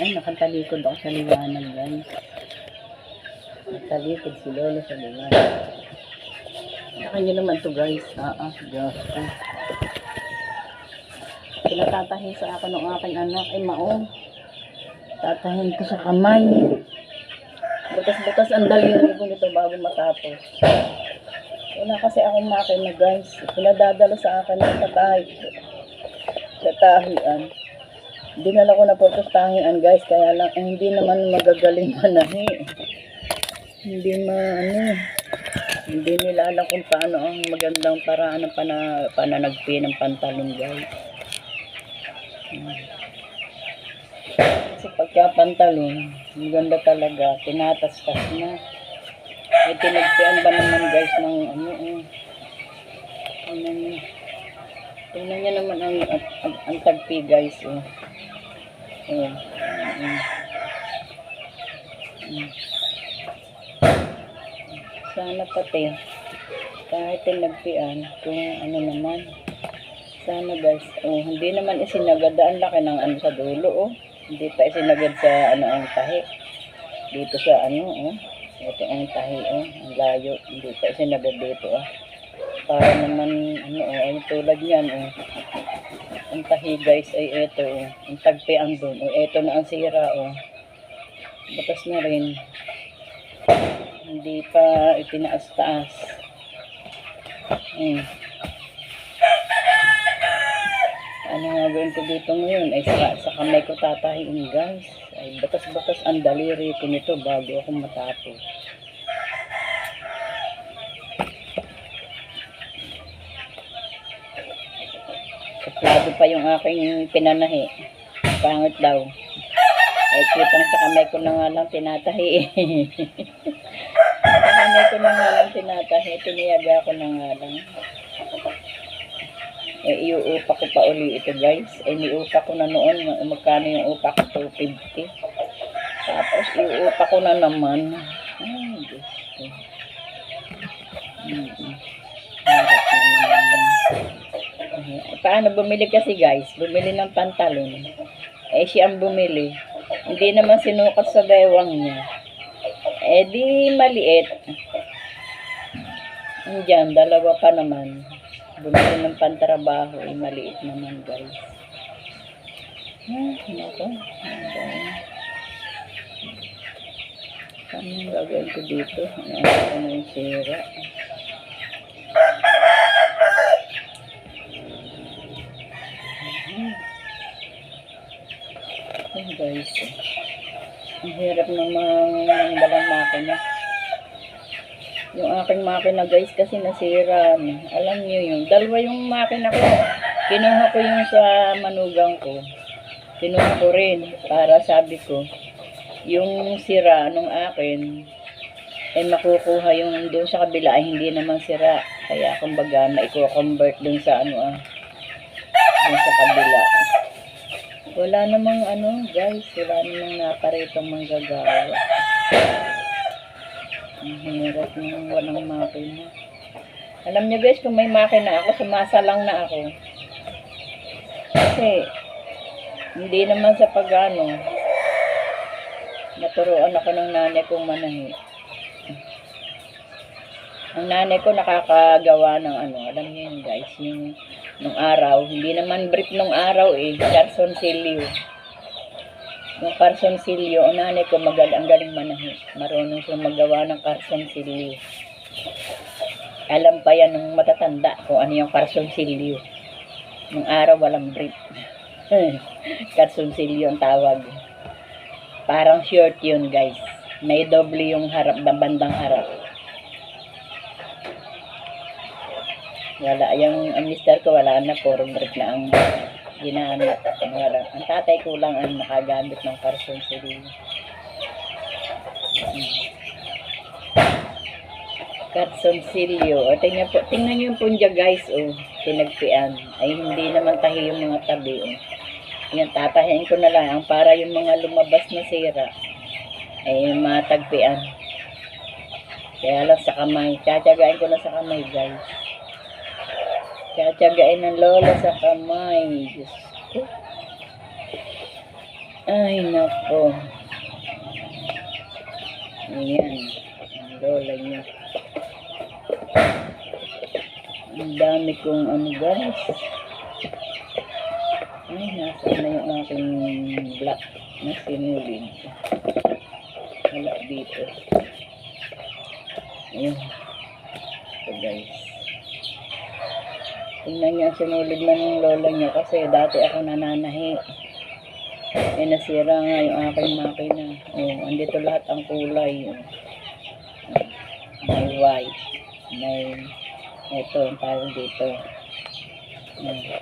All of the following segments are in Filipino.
Ay, nakatalikod ako sa liwanag, guys. Nakalikod si Lolo sa liwanag. Kanya naman to, guys. Diyos ko. Pinatatahin sa ako ng aking anak. Ay, maong. Tatahin ko sa kamay. Butas-butas ang daliri ko nito bago matapos. Wala kasi akong makina, guys. Pinadadala sa akin ng sa tahian. Dinala ko na po ito sa tahian, guys. Kaya lang, hindi naman magagaling manahi. Hindi nila alam kung paano ang magandang paraan ng pananagpi ng pantalon, guys. Kasi pagka pantalon, maganda talaga, tinatastas na. May tinagpian ba naman, guys, ng tingnan niya naman ang tagpi, guys. Sana pati kahit tinagpian kung ano naman, sana, guys. Hindi naman isinagad, ang laki ng sa dulo, hindi pa isinagad sa ang tahi dito sa ito ang tahi, ang layo, hindi pa isinagad dito, para naman ay tulad niyan, ang tahi, guys, ay ito, ang tagpian doon, ito na ang sira, butas na rin, hindi pa itinaas-taas. Ano nga gawin ko dito ngayon? Ay sa kamay ko tatahiin, guys. Ay batas-batas ang daliri ko nito bago ako matapos. Saplado pa yung aking pinanahi. Pangit daw. Ay kitang sa kamay ko na nga lang tinatahi. Sa kamay ko na nga lang tinatahi. Tiniyaga ko na nga lang. Iuupa ko pa uli ito, guys. Niupa ko na noon. Magkano yung upa ko? 250. Tapos iuupa ko na naman. Ay, Diyos ko. Paano bumili kasi, guys? Bumili ng pantalon. Siya ang bumili. Hindi naman sinukat sa bewang niya. Di maliit. Diyan, dalawa pa naman. Bumili ng pantrabaho, maliit naman, guys. Nako. Paano yung gagawin ko dito? Ano yung sira? Guys, ang hirap ng balang makina. Yung aking makina, guys, kasi nasira. Alam niyo yun. Dalawa yung makina ko. Kinuha ko yung sa manugang ko. Kinuha ko rin. Para sabi ko, yung sira nung akin, makukuha yung doon sa kabila ay hindi naman sira. Kaya kumbaga, maiko-convert doon sa doon sa kabila. Wala namang guys. Wala namang naparitong manggagawa. Ang hirap nung walang makina. Alam niyo, guys, kung may makina ako, sumasalang na ako. Kasi, hindi naman sa naturuan ako ng nanay kong manahi. Ang nanay ko nakakagawa ng alam niyo yun, guys, nung araw. Hindi naman brief nung araw, Carsoncillo. Yung Carsoncillo, ang nanay ko ang galing manahi. Marunong siyang magawa ng Carsoncillo. Alam pa yan ng matatanda kung ano yung Carsoncillo. Nung araw, walang brief. Carsoncillo ang tawag. Parang short yun, guys. May doble yung harap, bandang harap. Wala, yung mister ko wala na, puro brief na ang ginamit. Ang tatay ko lang ang nakagamit ng Carsoncillo. Carsoncillo. Tingnan nyo yung punja, guys. Tinagpian. Ay hindi naman tahi yung mga tabi. Yan, tatahiin ko na lang para yung mga lumabas na sira ay matagpian. Kaya lang sa kamay. Tsatsagain ko na sa kamay, guys. Tsatsagain ng lola sa kamay. Diyos ko. Ay, nako. Ayan. Ang lola niya. Ang dami kong ano guys. Ay, nasaan na yung aking black na sinulid. Wala dito. Ayun. Ito guys. Tingnan niya, sinulid na ng lola niya kasi dati ako nananahi. Eh, nasira nga yung aking makina. Oh, andito lahat ang kulay. Oh. May white. May ito, ang tawag dito.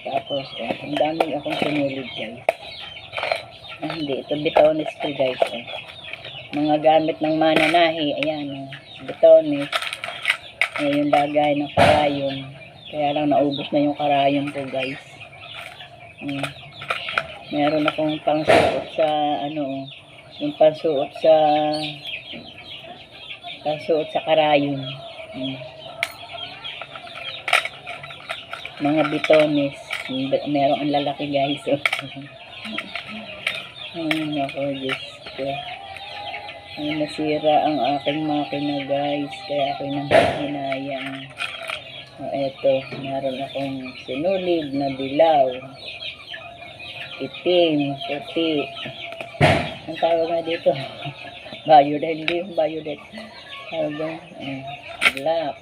Tapos, ang dami akong sinulid guys. Hindi, ito bitones ko guys. Mga gamit ng mananahi. Ayan, bitones. Yung lagay ng karayom. Kaya lang naubos na yung karayom ko guys. Meron akong pangsuot sa yung pangsuot sa karayom. Mga bitones. Meron ang lalaki guys. Ay, ako, Diyos ko. Ay, nasira ang aking makina guys. Kaya ako'y nanghihinayang. Eto, meron akong sinulid na dilaw. Itim, puti. Ang tawag nga dito? Violet, hindi yung violet. Tawag nga, black.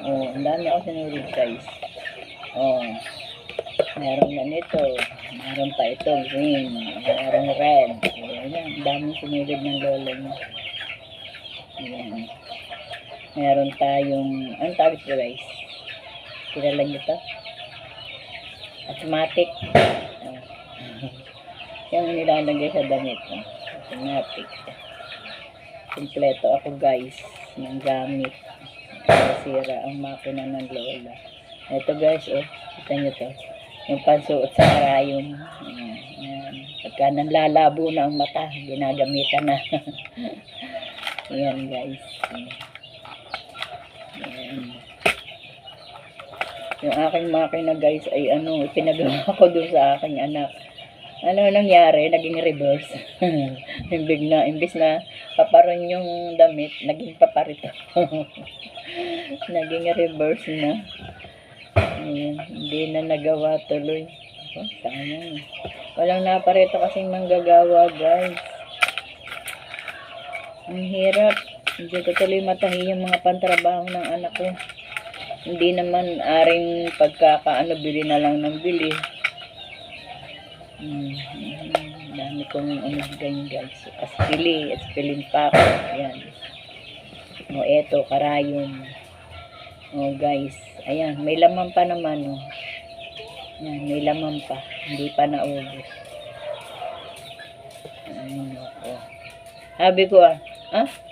Oh, ang dami ako sinulid guys. Oh, meron na nito. Meron pa ito, green. Meron red. Ayan, ang dami sinulid ng lola niya. Ayan. Meron tayong, anong tawag ito guys? Kilala niyo to? Automatic. Yung nilalagay sa damit. Automatic. Kompleto ako guys ng gamit. Nasira ang makina ng lola. Ito guys, kita nyo to. Yung pansuot sa karayom. Pagka nanlalabo na ang mata, ginagamitan na. Ayan guys. Ayan. Yung aking makina guys ay pinagawa ko dun sa aking anak. Ano nangyari? Naging reverse. Imbis na paparon yung damit, naging paparito. Naging reverse na. Ayan, hindi na nagawa tuloy. Sayang. Walang naparito kasing manggagawa guys. Ang hirap. Hindi ko tuloy matahi yung mga pantrabaho ng anak ko. Hindi naman aring bili na lang ng bili. Dami kong ganyan guys. Aspilin pa ako. Ayan. Eto, karayom. Guys. Ayan, may laman pa naman. Ayan, may laman pa. Hindi pa naubos. Ayan, sabi ko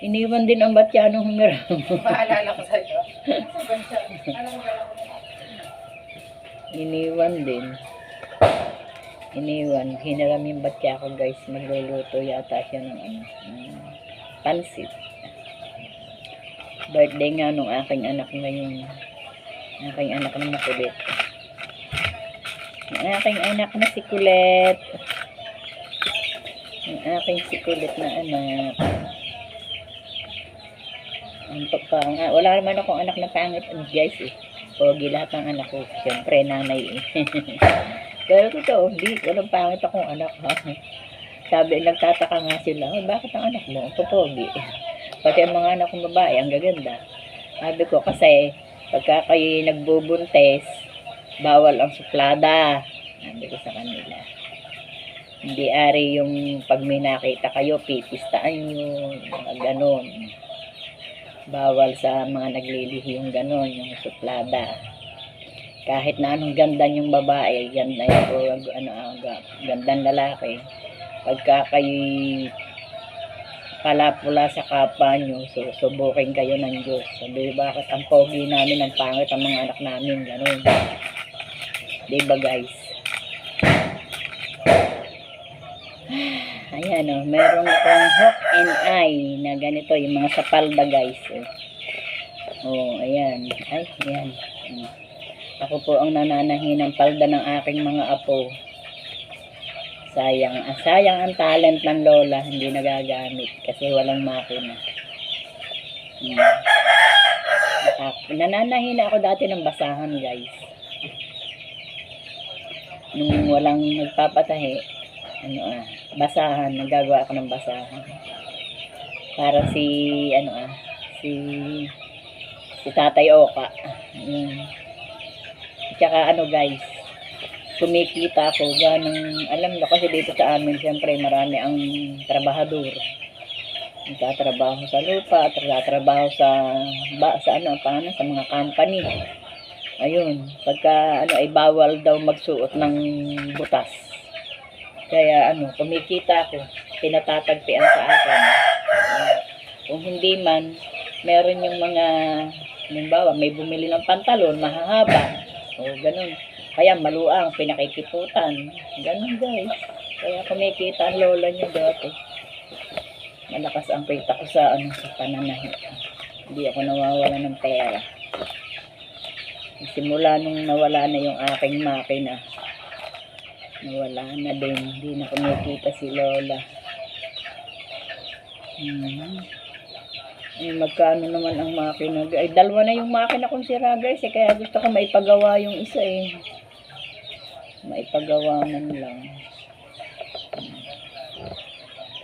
iniwan din ang batyanong humiram. Maalala ko sa'yo. Iniwan. Hiniram yung batya ko guys. Magluluto yata siya ng pansit. Birthday nga nung aking anak ngayon. Aking anak na makulit. Ang aking anak na si Kulit. Ang aking si Kulit na anak. Wala naman akong anak na pangit guys Pogi lahat ng anak ko. Siyempre nanay Pero totoo, walang pangit akong anak ha. Sabi, nagtataka nga sila, bakit ang anak mo? Pogi. Pati ang mga anak kong babae, ang gaganda. Sabi ko, kasi pagka kayo nagbubuntes, bawal ang suplada. Sabi ko sa kanila. Hindi ari yung pag may nakita kayo, pipistaan nyo, mga ganon. Bawal sa mga naglilihi yung ganon, yung suplada. Kahit na anong ganda yung babae, ganda yung gandang lalaki. Pagka kayo palapula sa kapwa nyo, susubukin kayo ng Diyos. Sabi, bakit ang pogi namin, ang pangit ang mga anak namin, gano'n. Diba guys? Ayan meron akong hook and eye na ganito, yung mga sapalda guys. Ayan. Ay, ayan. Ako po ang nananahi ng palda ng aking mga apo. Sayang ang talent ng lola, hindi nagagamit kasi walang makina. Nananahina ako dati ng basahan, guys. Nung walang nagpapatahi, basahan, nagagawa ako ng basahan. Para si Tatay Oka. Tsaka guys, kumikita ako ganong, alam mo kasi dito sa amin, siyempre marami ang trabahador. Nagtatrabaho sa lupa, nagtatrabaho sa mga company. Ayun, pagka ay bawal daw magsuot ng butas. Kaya kumikita ako, pinatatagpian sa akin. Kung hindi man, meron yung mga, halimbawa, may bumili ng pantalon, mahahaba. O ganun. Kaya maluang, pinakikiputan. Ganun, guys. Kaya kumikita ang lola niya dati. Malakas ang kita ko sa pananahi. Hindi ako nawawala ng pera. Simula nung nawala na yung aking makina, nawala na din. Hindi na kumikita si lola. Magkano naman ang makina? Ay, dalawa na yung makina kong sira, guys. Kaya gusto ko maipagawa yung isa maipagawa man lang.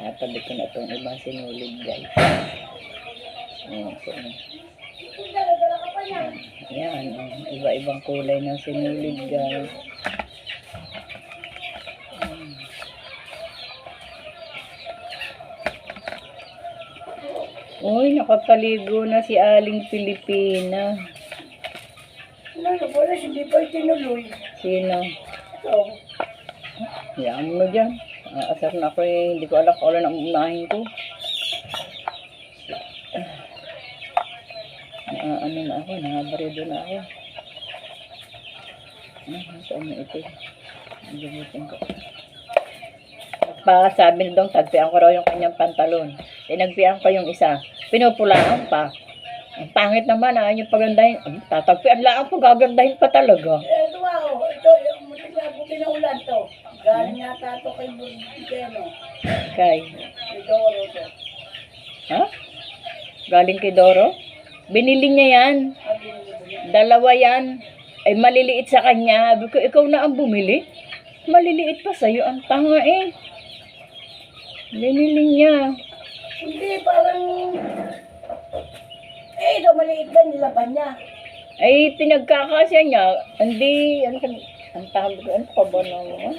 Tatabi ko na itong ibang sinulid, guys. Ayan, iba-ibang kulay ng sinulid, guys. Uy, nakapaligo na si Aling Pilipina. Wala, hindi pa itinuloy. Sino? Ito. Yan mo dyan. Asar na ako hindi ko alam kung ang unahin ko. Na ako, nabarido na ako. Saan na ito? Gamitin ko. Sabi na daw, tagpian ko raw yung kanyang pantalon. Tinagpian ko yung isa. Pinupulaan pa. Ang pangit naman, yung pagandahin. Tatagpian lang ako, gagandahin pa talaga. Ito yung buti na ulan to. Galing yata ito kay Burgeno. Kay Doro to. Ha? Galing kay Doro? Binili niya yan. Dalawa yan. Ay maliliit sa kanya. Sabi ko, ikaw na ang bumili. Maliliit pa sa'yo. Ang tanga Binili niya. Hindi, parang... ito, maliit ka, nilaban niya. Ay, pinagkakasya niya. Hindi, ang tawag ko, ano pa ba naman?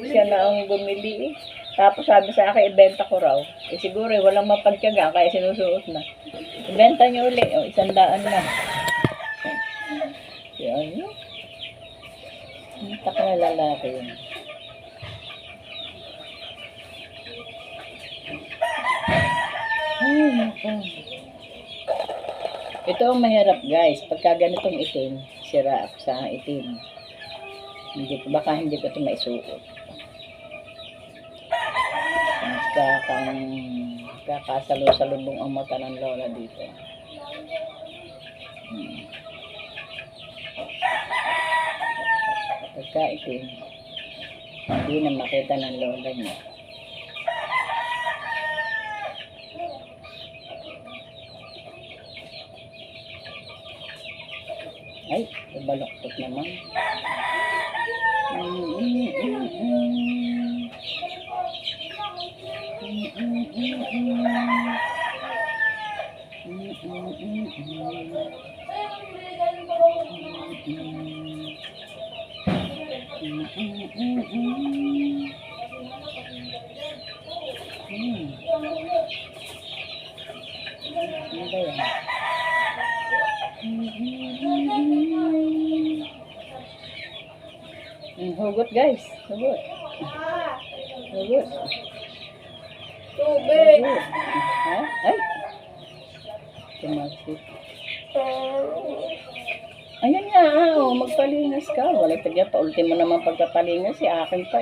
Siya na ang bumili. Tapos sabi sa akin, ibenta ko raw. Siguro, walang mapagtyaga, kaya sinusuot na. Ibenta niyo uli, 100 na. Yan yun. Ang taka na lalaki yun. Ay, naku. Ito ang mahirap, guys. Pagka ganitong itim, sira sa itim. Baka hindi ko ito maisuot. Kakasalo-salubong ang mata ng lola dito. Pagka itim, hindi na makita ng lola niya. Ay, baloktot naman. Ano ba yan? Hugot, guys. Hugot. Hugot. Tubig. Ha? Ay. Tumasik. Ayan nga, magpalinis ka. Wala tagya pa. Ultimo naman pagkapalinis. Si akin pa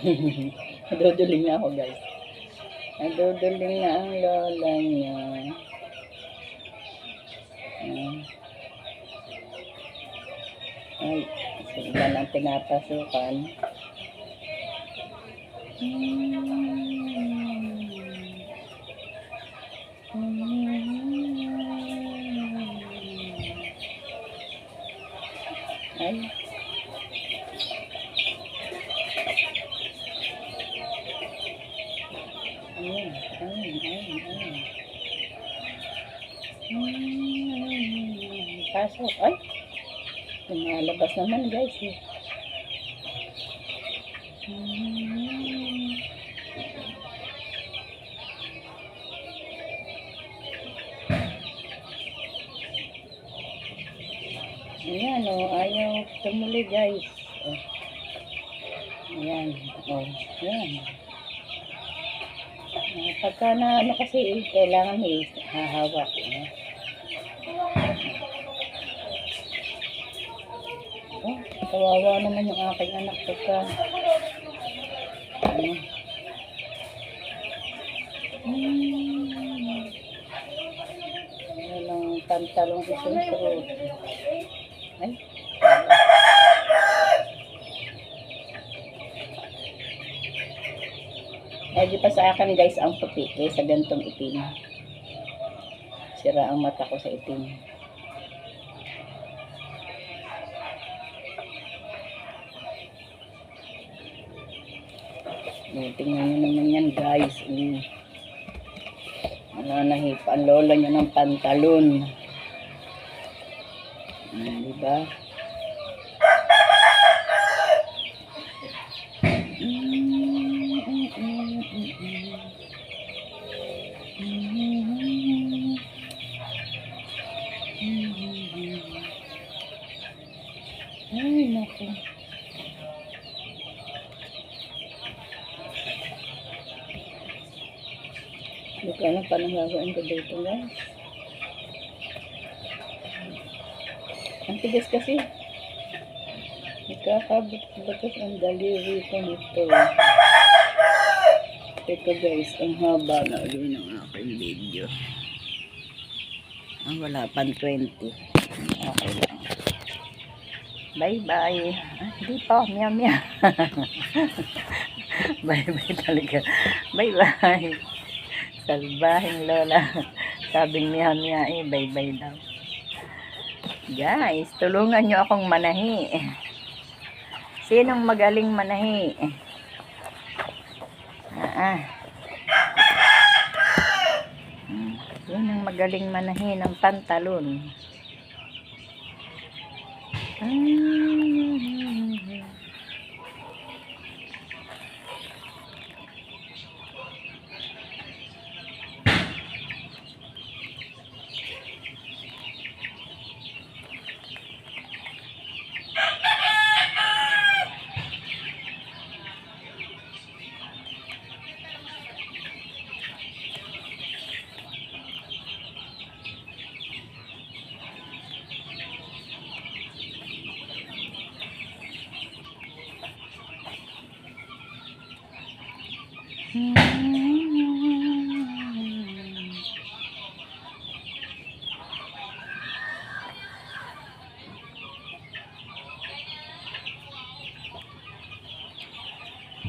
Naduduling na ako, guys. Naduduling na ang lola niya. Ay, sila nang pinapasukan. Ay. Ayun, ayun, ayun, ayun. Pasok. Ay, lumalabas naman, guys. Eh. Ayan, oh, ayaw tumuli, guys. Oh. Ayan, oh, ayan. Pagka na, ano kasi, kailangan may hahawak. Eh. Oh, kawawa naman yung aking anak pagka, ano. Walang pantalong isusunod. Ay. Medyo pa sa akin, guys, ang puti kaysa gantong itim. Sira ang mata ko sa itim. Tingnan nyo naman yan, guys. Nananahip ang lola nyo ng pantalon. Diba? Ay, naku. Hindi ko alam paano gagawin ko dito, guys. Ang tigas kasi. Nagkakabatas ang daliri ko nito. Ito, guys, ang haba na ulit ng aking video. Wala pang 20. Okay lang. Bye-bye. Hindi pa. Meow. Bye-bye talaga. Bye-bye. Salbahing lola. Sabing meow, bye-bye daw. Guys, tulungan nyo akong manahi. Sinong magaling manahi? Sinong magaling manahi ng pantalon?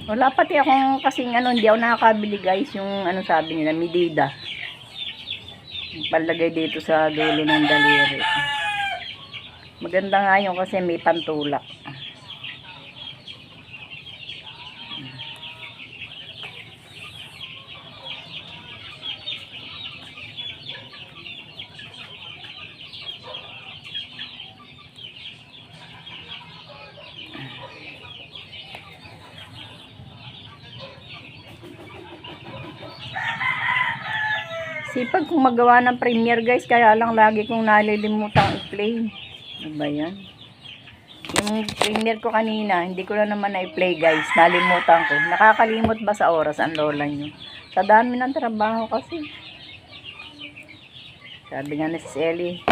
Wala pati akong kasing hindi ako nakakabili, guys, yung sabi nila, medida. Palagay dito sa dulo ng daliri. Maganda nga yun kasi may pantulak. Sipag kong magawa ng premiere, guys, kaya lang lagi kong nalilimutang i-play. Ano ba yan? Yung premiere ko kanina, hindi ko na naman na-play, guys. Nalimutan ko. Nakakalimot ba sa oras ang lola nyo? Sa dami ng trabaho kasi. Sabi nga na si Ellie,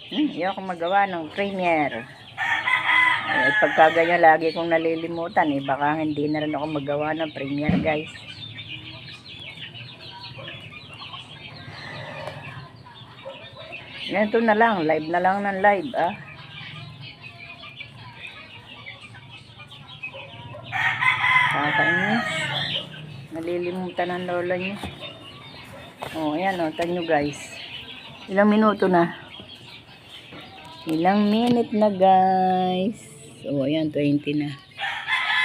ayaw akong magawa ng premiere. Pagka ganyan lagi kong nalilimutan baka hindi na rin ako magawa ng premiere guys. Ganito na lang, live na lang ng live Kakainis. Nalilimutan ng lola niyo. Ayan tanyo guys. Ilang minuto na? Ilang minute na guys. Ayan 20 na.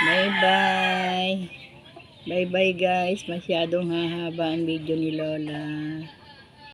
Bye bye. Bye bye guys. Masyadong hahaba ang video ni Lola.